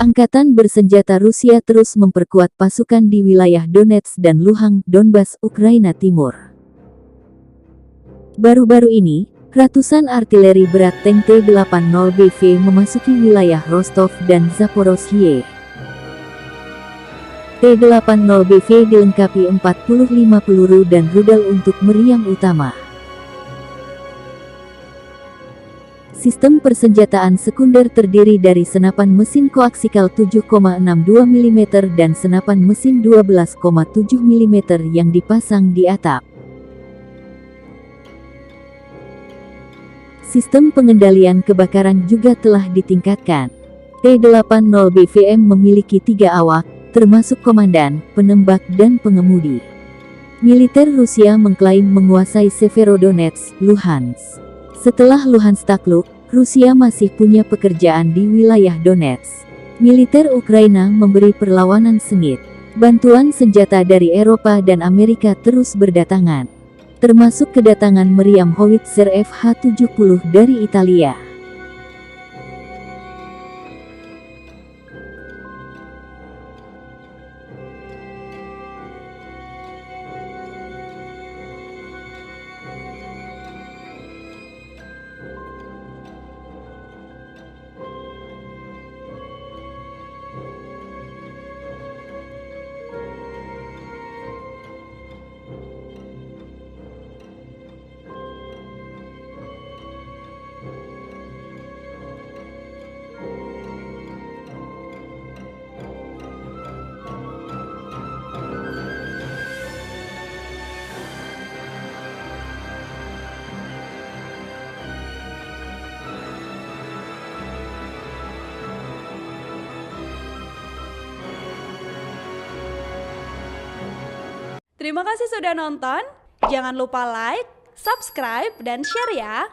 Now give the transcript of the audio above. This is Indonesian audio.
Angkatan bersenjata Rusia terus memperkuat pasukan di wilayah Donetsk dan Luhansk, Donbas, Ukraina Timur. Baru-baru ini, ratusan artileri berat tank T-80BV memasuki wilayah Rostov dan Zaporozhye. T-80BV dilengkapi 45 peluru dan rudal untuk meriam utama. Sistem persenjataan sekunder terdiri dari senapan mesin koaksikal 7,62 mm dan senapan mesin 12,7 mm yang dipasang di atap. Sistem pengendalian kebakaran juga telah ditingkatkan. T-80BVM memiliki 3 awak, termasuk komandan, penembak dan pengemudi. Militer Rusia mengklaim menguasai Severodonetsk, Luhansk. Setelah Luhansk takluk, Rusia masih punya pekerjaan di wilayah Donetsk. Militer Ukraina memberi perlawanan sengit. Bantuan senjata dari Eropa dan Amerika terus berdatangan, termasuk kedatangan meriam howitzer Fh-70 dari Italia. Terima kasih sudah nonton. Jangan lupa like, subscribe, dan share ya.